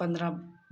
15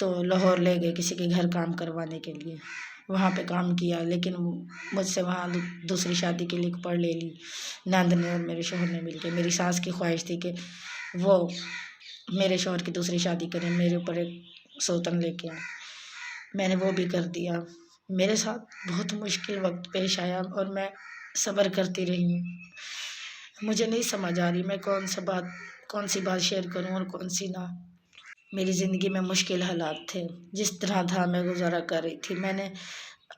تو لاہور لے گئے کسی کے گھر کام کروانے کے لیے، وہاں پہ کام کیا، لیکن مجھ سے وہاں دوسری شادی کے لیے پڑھ لے لی نند نے اور میرے شوہر نے مل کے۔ میری ساس کی خواہش تھی کہ وہ میرے شوہر کی دوسری شادی کریں، میرے اوپر ایک سوتن لے کے آئیں، میں نے وہ بھی کر دیا۔ میرے ساتھ بہت مشکل وقت پیش آیا اور میں صبر کرتی رہی ہوں۔ مجھے نہیں سمجھ آ رہی میں کون سی بات شیئر کروں اور کون سی نہ۔ میری زندگی میں مشکل حالات تھے، جس طرح تھا میں گزارا کر رہی تھی۔ میں نے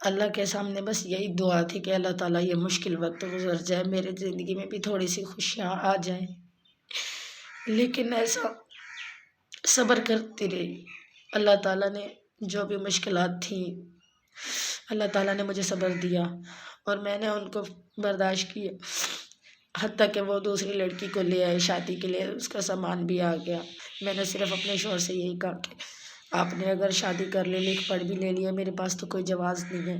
اللہ کے سامنے بس یہی دعا تھی کہ اللہ تعالیٰ یہ مشکل وقت گزر جائے، میری زندگی میں بھی تھوڑی سی خوشیاں آ جائیں، لیکن ایسا صبر کرتی رہی۔ اللہ تعالیٰ نے جو بھی مشکلات تھیں، اللہ تعالیٰ نے مجھے صبر دیا اور میں نے ان کو برداشت کیا، حتیٰ کہ وہ دوسری لڑکی کو لے آئے شادی کے لیے، اس کا سامان بھی آ گیا۔ میں نے صرف اپنے شوہر سے یہی کہا کہ آپ نے اگر شادی کر لی، لکھ پڑھ بھی لے لیا، میرے پاس تو کوئی جواز نہیں ہے،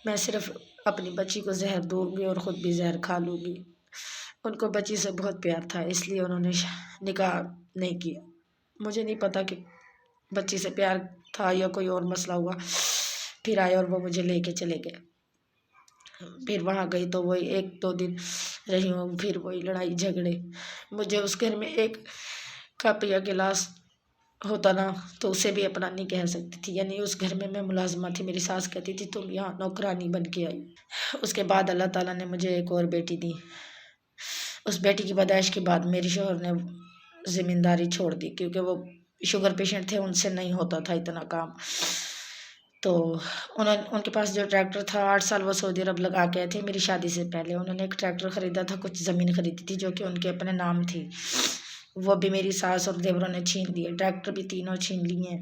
میں صرف اپنی بچی کو زہر دوں گی اور خود بھی زہر کھا لوں گی۔ ان کو بچی سے بہت پیار تھا، اس لیے انہوں نے نکاح نہیں کیا۔ مجھے نہیں پتا کہ بچی سے پیار تھا یا کوئی اور مسئلہ ہوا، پھر آئے اور وہ مجھے لے کے چلے گئے۔ پھر وہاں گئی تو وہی 1-2 دن رہی ہوں، پھر وہی لڑائی جھگڑے۔ مجھے اس گھر میں ایک کپ یا گلاس ہوتا نا تو اسے بھی اپنا نہیں کہہ سکتی تھی، یعنی اس گھر میں ملازمہ تھی۔ میری ساس کہتی تھی تم یہاں نوکرانی بن کے آئی۔ اس کے بعد اللہ تعالیٰ نے مجھے ایک اور بیٹی دی۔ اس بیٹی کی پیدائش کے بعد میرے شوہر نے زمینداری چھوڑ دی، کیونکہ وہ شوگر پیشنٹ تھے، ان سے نہیں ہوتا تھا اتنا کام۔ تو ان کے پاس جو ٹریکٹر تھا 8 سال وہ سعودی عرب لگا کے آئے تھے میری شادی سے پہلے۔ انہوں نے ایک ٹریکٹر خریدا تھا، کچھ زمین خریدی تھی جو کہ ان کے اپنے نام تھی، وہ بھی میری ساس اور دیوروں نے چھین لیے۔ ٹریکٹر بھی تینوں چھین لیے ہیں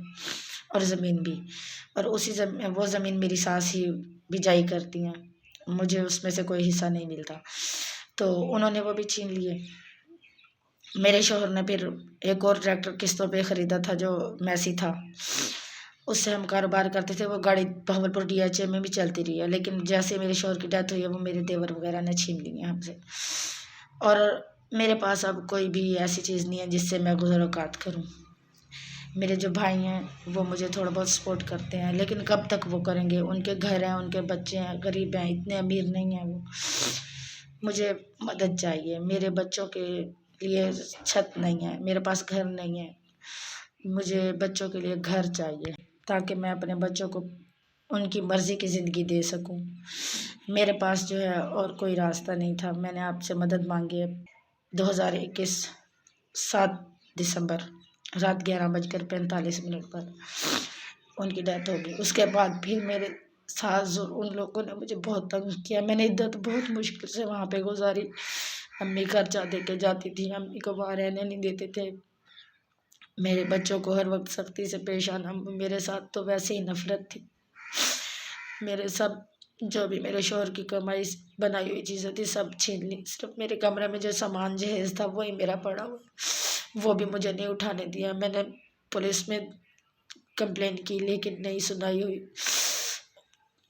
اور زمین بھی، اور وہ زمین میری ساس ہی بجائی کرتی ہیں، مجھے اس میں سے کوئی حصہ نہیں ملتا، تو انہوں نے وہ بھی چھین لیے۔ میرے شوہر نے پھر ایک اور ٹریکٹر قسطوں پہ خریدا تھا جو میسی تھا، اس سے ہم کاروبار کرتے تھے۔ وہ گاڑی بہاولپور DHA میں بھی چلتی رہی ہے، لیکن جیسے میرے شوہر کی ڈیتھ ہوئی ہے وہ میرے دیور وغیرہ نے چھین لی ہیں ہم سے، اور میرے پاس اب کوئی بھی ایسی چیز نہیں ہے جس سے میں گزر اوقات کروں۔ میرے جو بھائی ہیں وہ مجھے تھوڑا بہت سپورٹ کرتے ہیں، لیکن کب تک وہ کریں گے؟ ان کے گھر ہیں، ان کے بچے ہیں، غریب ہیں، اتنے امیر نہیں ہیں وہ۔ مجھے مدد چاہیے، میرے بچوں کے لیے چھت نہیں ہے، میرے پاس گھر نہیں ہے، مجھے بچوں کے لیے گھر چاہیے تاکہ میں اپنے بچوں کو ان کی مرضی کی زندگی دے سکوں۔ میرے پاس جو ہے اور کوئی راستہ نہیں تھا، میں نے آپ سے مدد مانگی ہے۔ 2021 7 دسمبر رات 11:45 پر ان کی ڈیتھ ہو گئی۔ اس کے بعد پھر میرے ساس اور ان لوگوں نے مجھے بہت تنگ کیا، میں نے عدت بہت مشکل سے وہاں پہ گزاری۔ امی خرچہ دے کے جاتی تھی، امی کو وہاں رہنے نہیں دیتے تھے، میرے بچوں کو ہر وقت سختی سے پیش آنا، میرے ساتھ تو ویسے ہی نفرت تھی۔ میرے سب جو بھی میرے شوہر کی کمائی بنائی ہوئی چیزیں تھی سب چھین لی، صرف میرے کمرے میں جو سامان جہیز تھا وہی میرا پڑا ہوا، وہ بھی مجھے نہیں اٹھانے دیا۔ میں نے پولیس میں کمپلین کی لیکن نہیں سنائی ہوئی۔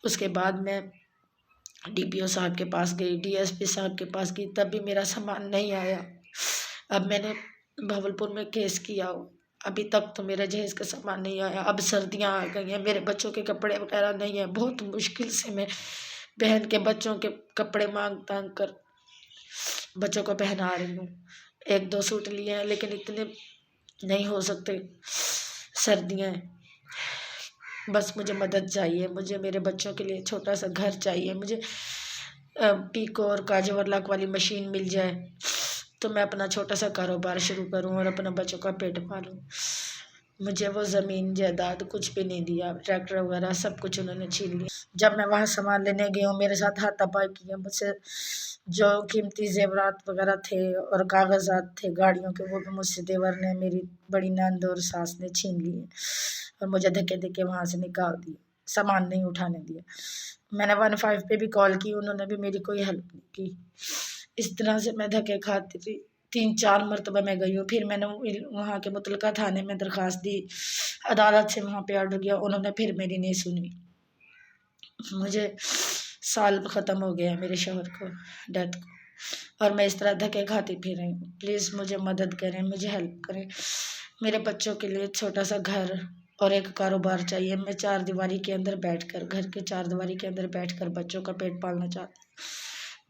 اس کے بعد میں DPO صاحب کے پاس گئی، DSP صاحب کے پاس گئی، تب بھی میرا سامان نہیں آیا۔ اب میں نے بہاولپور میں کیس کیا، ابھی تک تو میرا جہیز کا سامان نہیں آیا۔ اب سردیاں آ گئی ہیں، میرے بچوں کے کپڑے وغیرہ نہیں ہیں، بہت مشکل سے میں بہن کے بچوں کے کپڑے مانگ تانگ کر بچوں کو پہنا رہی ہوں۔ 1-2 سوٹ لیے ہیں لیکن اتنے نہیں ہو سکتے، سردیاں ہیں۔ بس مجھے مدد چاہیے، مجھے میرے بچوں کے لیے چھوٹا سا گھر چاہیے، مجھے پیکو اور کاجو ورلاک والی مشین مل جائے تو میں اپنا چھوٹا سا کاروبار شروع کروں اور اپنا بچوں کا پیٹ پالوں۔ مجھے وہ زمین جائیداد کچھ بھی نہیں دیا، ٹریکٹر وغیرہ سب کچھ انہوں نے چھین لیا۔ جب میں وہاں سامان لینے گئی ہوں میرے ساتھ ہاتھ تپائی کیا، مجھ سے جو قیمتی زیورات وغیرہ تھے اور کاغذات تھے گاڑیوں کے وہ بھی مجھ سے دیور نے، میری بڑی نند اور ساس نے چھین لیے اور مجھے دھکے دھکے وہاں سے نکال دیا، سامان نہیں اٹھانے دیا۔ میں نے 15 پہ بھی کال کی، انہوں نے بھی میری کوئی ہیلپ نہیں کی۔ اس طرح سے میں دھکے کھاتی تھی۔ 3-4 مرتبہ میں گئی ہوں، پھر میں نے وہاں کے متعلقہ تھانے میں درخواست دی، عدالت سے وہاں پہ آرڈر گیا، انہوں نے پھر میری نہیں سنی۔ مجھے سال ختم ہو گیا میرے شوہر کو ڈیتھ کو، اور میں اس طرح دھکے کھاتی پھر رہی ہوں۔ پلیز مجھے مدد کریں، مجھے ہیلپ کریں، میرے بچوں کے لیے چھوٹا سا گھر اور ایک کاروبار چاہیے. میں چار دیواری کے اندر بیٹھ کر گھر کے چار دیواری کے اندر بیٹھ کر بچوں کا پیٹ پالنا چاہتی ہوں.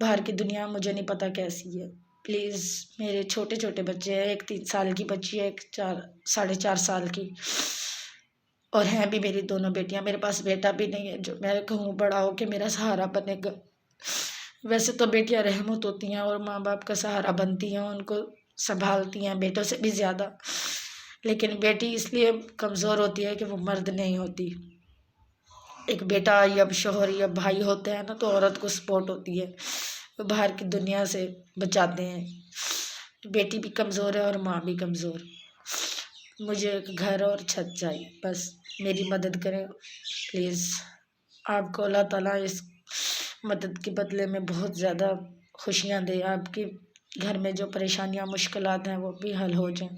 باہر کی دنیا مجھے نہیں پتہ کیسی ہے. پلیز میرے چھوٹے چھوٹے بچے ہیں، ایک 3 سال کی بچی ہے، ایک 4.5 سال کی، اور ہیں بھی میری دونوں بیٹیاں. میرے پاس بیٹا بھی نہیں ہے جو میں کہوں بڑا ہو کہ میرا سہارا بنے گا. ویسے تو بیٹیاں رحمت ہوتی ہیں اور ماں باپ کا سہارا بنتی ہیں، ان کو سنبھالتی ہیں بیٹوں سے بھی زیادہ. لیکن بیٹی اس لیے کمزور ہوتی ہے کہ وہ مرد نہیں ہوتی. ایک بیٹا یا شوہر یا بھائی ہوتے ہیں نا تو عورت کو سپورٹ ہوتی ہے، وہ باہر کی دنیا سے بچاتے ہیں. بیٹی بھی کمزور ہے اور ماں بھی کمزور. مجھے ایک گھر اور چھت چاہیے، بس میری مدد کریں پلیز. آپ کو اللہ تعالیٰ اس مدد کے بدلے میں بہت زیادہ خوشیاں دے، آپ کے گھر میں جو پریشانیاں مشکلات ہیں وہ بھی حل ہو جائیں.